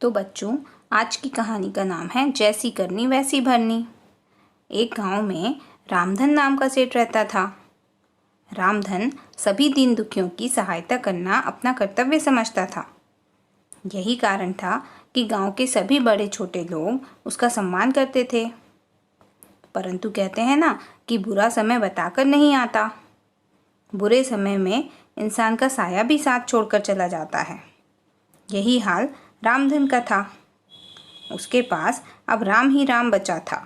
तो बच्चों, आज की कहानी का नाम है जैसी करनी वैसी भरनी। एक गांव में रामधन नाम का सेठ रहता था। रामधन सभी दीन दुखियों की सहायता करना अपना कर्तव्य समझता था। यही कारण था कि गांव के सभी बड़े छोटे लोग उसका सम्मान करते थे। परंतु कहते हैं ना कि बुरा समय बताकर नहीं आता। बुरे समय में इंसान का साया भी साथ छोड़कर चला जाता है। यही हाल रामधन का था। उसके पास अब राम ही राम बचा था,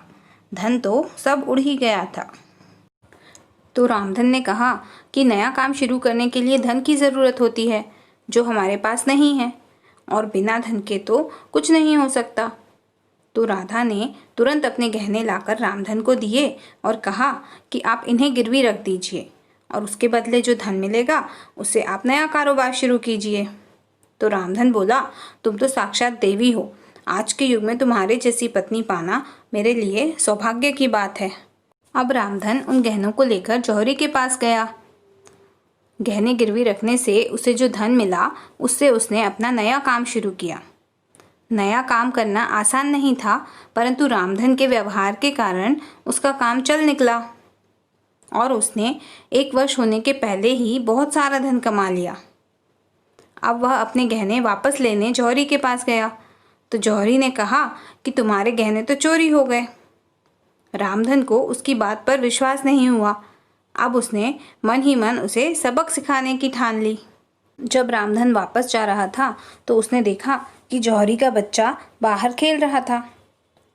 धन तो सब उड़ ही गया था। तो रामधन ने कहा कि नया काम शुरू करने के लिए धन की ज़रूरत होती है, जो हमारे पास नहीं है, और बिना धन के तो कुछ नहीं हो सकता। तो राधा ने तुरंत अपने गहने लाकर रामधन को दिए और कहा कि आप इन्हें गिरवी रख दीजिए और उसके बदले जो धन मिलेगा उससे आप नया कारोबार शुरू कीजिए। तो रामधन बोला, तुम तो साक्षात देवी हो। आज के युग में तुम्हारे जैसी पत्नी पाना मेरे लिए सौभाग्य की बात है। अब रामधन उन गहनों को लेकर जौहरी के पास गया। गहने गिरवी रखने से उसे जो धन मिला उससे उसने अपना नया काम शुरू किया। नया काम करना आसान नहीं था, परंतु रामधन के व्यवहार के कारण उसका काम चल निकला और उसने 1 वर्ष होने के पहले ही बहुत सारा धन कमा लिया। अब वह अपने गहने वापस लेने जौहरी के पास गया तो जौहरी ने कहा कि तुम्हारे गहने तो चोरी हो गए। रामधन को उसकी बात पर विश्वास नहीं हुआ। अब उसने मन ही मन उसे सबक सिखाने की ठान ली। जब रामधन वापस जा रहा था तो उसने देखा कि जौहरी का बच्चा बाहर खेल रहा था।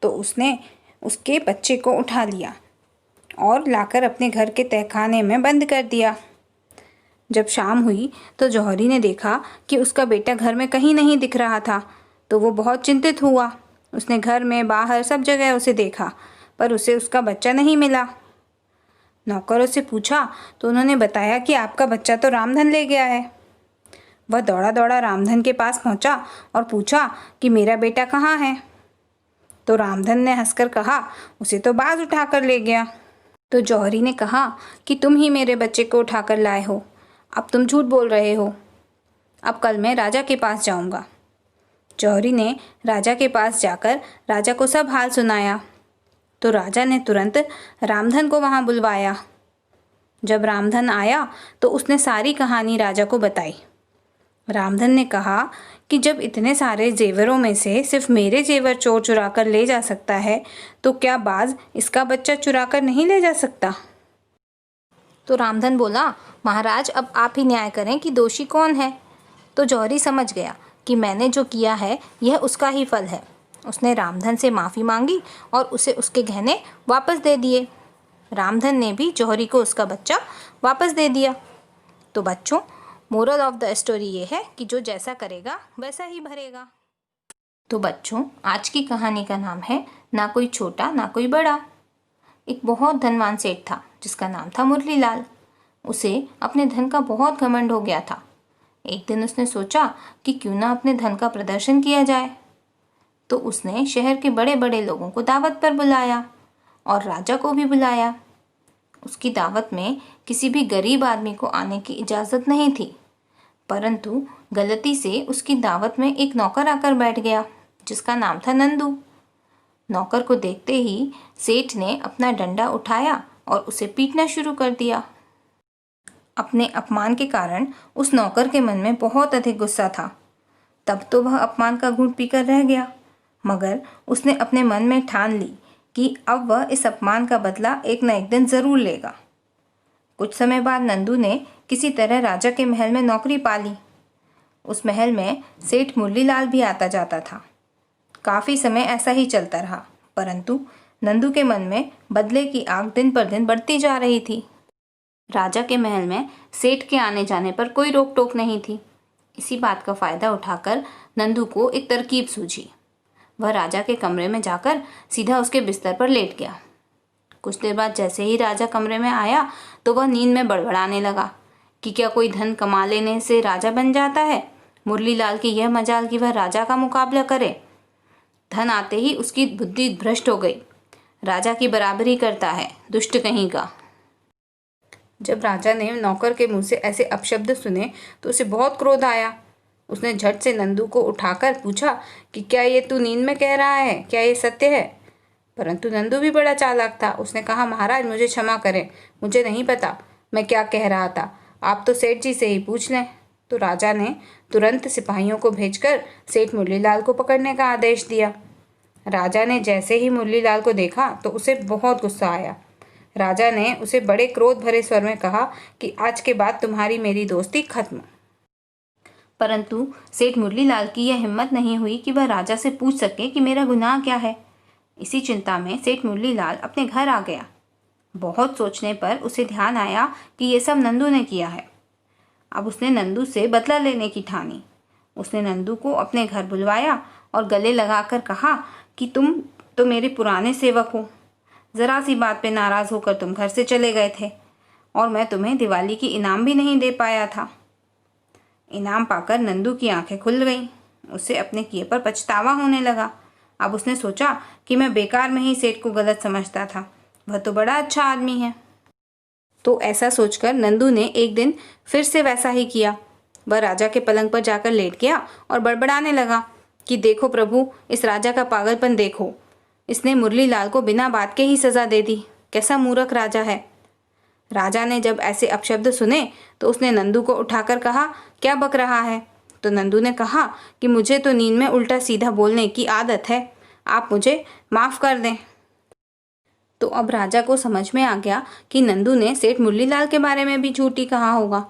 तो उसने उसके बच्चे को उठा लिया और लाकर अपने घर के तहखाने में बंद कर दिया। जब शाम हुई तो जौहरी ने देखा कि उसका बेटा घर में कहीं नहीं दिख रहा था। तो वो बहुत चिंतित हुआ। उसने घर में बाहर सब जगह उसे देखा, पर उसे उसका बच्चा नहीं मिला। नौकरों से पूछा तो उन्होंने बताया कि आपका बच्चा तो रामधन ले गया है। वह दौड़ा दौड़ा रामधन के पास पहुंचा और पूछा कि मेरा बेटा कहाँ है। तो रामधन ने हंसकर कहा, उसे तो बाज उठाकर ले गया। तो जौहरी ने कहा कि तुम ही मेरे बच्चे को उठाकर लाए हो। अब तुम झूठ बोल रहे हो। अब कल मैं राजा के पास जाऊंगा। जौहरी ने राजा के पास जाकर राजा को सब हाल सुनाया। तो राजा ने तुरंत रामधन को वहां बुलवाया। जब रामधन आया तो उसने सारी कहानी राजा को बताई। रामधन ने कहा कि जब इतने सारे जेवरों में से सिर्फ मेरे जेवर चोर चुरा कर ले जा सकता है, तो क्या बाज इसका बच्चा चुरा कर नहीं ले जा सकता। तो रामधन बोला, महाराज अब आप ही न्याय करें कि दोषी कौन है। तो जौहरी समझ गया कि मैंने जो किया है यह उसका ही फल है। उसने रामधन से माफ़ी मांगी और उसे उसके गहने वापस दे दिए। रामधन ने भी जौहरी को उसका बच्चा वापस दे दिया। तो बच्चों, मोरल ऑफ द स्टोरी ये है कि जो जैसा करेगा वैसा ही भरेगा। तो बच्चों, आज की कहानी का नाम है ना कोई छोटा ना कोई बड़ा। एक बहुत धनवान सेठ था जिसका नाम था मुरलीलाल। उसे अपने धन का बहुत घमंड हो गया था। एक दिन उसने सोचा कि क्यों ना अपने धन का प्रदर्शन किया जाए। तो उसने शहर के बड़े बड़े लोगों को दावत पर बुलाया और राजा को भी बुलाया। उसकी दावत में किसी भी गरीब आदमी को आने की इजाज़त नहीं थी, परंतु गलती से उसकी दावत में एक नौकर आकर बैठ गया जिसका नाम था नंदू। नौकर को देखते ही सेठ ने अपना डंडा उठाया और उसे पीटना शुरू कर दिया। अपने अपमान के कारण उस नौकर के मन में बहुत अधिक गुस्सा था। तब तो वह अपमान का घूंट पीकर रह गया, मगर उसने अपने मन में ठान ली कि अब वह इस अपमान का बदला एक न एक दिन ज़रूर लेगा। कुछ समय बाद नंदू ने किसी तरह राजा के महल में नौकरी पा ली। उस महल में सेठ मुरलीलाल भी आता जाता था। काफ़ी समय ऐसा ही चलता रहा, परंतु नंदू के मन में बदले की आग दिन पर दिन बढ़ती जा रही थी। राजा के महल में सेठ के आने जाने पर कोई रोक टोक नहीं थी। इसी बात का फ़ायदा उठाकर नंदू को एक तरकीब सूझी। वह राजा के कमरे में जाकर सीधा उसके बिस्तर पर लेट गया। कुछ देर बाद जैसे ही राजा कमरे में आया तो वह नींद में बड़बड़ाने लगा कि क्या कोई धन कमा लेने से राजा बन जाता है। मुरलीलाल की यह मजाल कि वह राजा का मुकाबला करे। धन आते ही उसकी बुद्धि भ्रष्ट हो गई। राजा की बराबरी करता है, दुष्ट कहीं का। जब राजा ने नौकर के मुंह से ऐसे अपशब्द सुने तो उसे बहुत क्रोध आया। उसने झट से नंदू को उठाकर पूछा कि क्या ये तू नींद में कह रहा है, क्या ये सत्य है? परंतु नंदू भी बड़ा चालाक था। उसने कहा, महाराज मुझे क्षमा करें, मुझे नहीं पता मैं क्या कह रहा था, आप तो सेठ जी से ही पूछ लें। तो राजा ने तुरंत सिपाहियों को भेजकर सेठ मुरलीलाल को पकड़ने का आदेश दिया। राजा ने जैसे ही मुरलीलाल को देखा तो उसे बहुत गुस्सा आया। राजा ने उसे बड़े क्रोध भरे स्वर में कहा कि आज के बाद तुम्हारी मेरी दोस्ती खत्म। परंतु सेठ मुरलीलाल की यह हिम्मत नहीं हुई कि वह राजा से पूछ सके कि मेरा गुनाह क्या है। इसी चिंता में सेठ मुरलीलाल अपने घर आ गया। बहुत सोचने पर उसे ध्यान आया कि ये सब नंदू ने किया है। अब उसने नंदू से बदला लेने की ठानी। उसने नंदू को अपने घर बुलवाया और गले लगाकर कहा कि तुम तो मेरे पुराने सेवक हो, ज़रा सी बात पे नाराज़ होकर तुम घर से चले गए थे और मैं तुम्हें दिवाली की इनाम भी नहीं दे पाया था। इनाम पाकर नंदू की आंखें खुल गईं। उसे अपने किए पर पछतावा होने लगा। अब उसने सोचा कि मैं बेकार में ही सेठ को गलत समझता था, वह तो बड़ा अच्छा आदमी है। तो ऐसा सोचकर नंदू ने एक दिन फिर से वैसा ही किया। वह राजा के पलंग पर जाकर लेट गया और बड़बड़ाने लगा कि देखो प्रभु, इस राजा का पागलपन देखो, इसने मुरलीलाल को बिना बात के ही सजा दे दी, कैसा मूर्ख राजा है। राजा ने जब ऐसे अपशब्द सुने तो उसने नंदू को उठाकर कहा, क्या बक रहा है? तो नंदू ने कहा कि मुझे तो नींद में उल्टा सीधा बोलने की आदत है, आप मुझे माफ़ कर दें। तो अब राजा को समझ में आ गया कि नंदू ने सेठ मुरलीलाल के बारे में भी झूठ ही कहा होगा।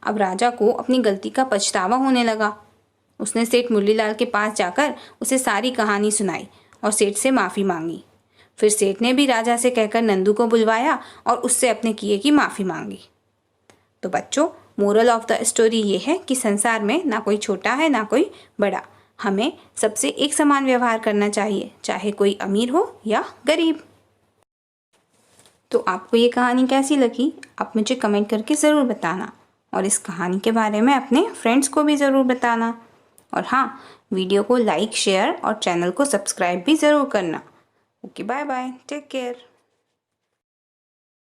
अब राजा को अपनी गलती का पछतावा होने लगा। उसने सेठ मुरलीलाल के पास जाकर उसे सारी कहानी सुनाई और सेठ से माफ़ी मांगी। फिर सेठ ने भी राजा से कहकर नंदू को बुलवाया और उससे अपने किए की माफ़ी मांगी। तो बच्चों, मोरल ऑफ द स्टोरी ये है कि संसार में ना कोई छोटा है ना कोई बड़ा, हमें सबसे एक समान व्यवहार करना चाहिए, चाहे कोई अमीर हो या गरीब। तो आपको ये कहानी कैसी लगी, आप मुझे कमेंट करके ज़रूर बताना और इस कहानी के बारे में अपने फ्रेंड्स को भी ज़रूर बताना। और हाँ, वीडियो को लाइक, शेयर और चैनल को सब्सक्राइब भी ज़रूर करना। Okay, bye bye, take care.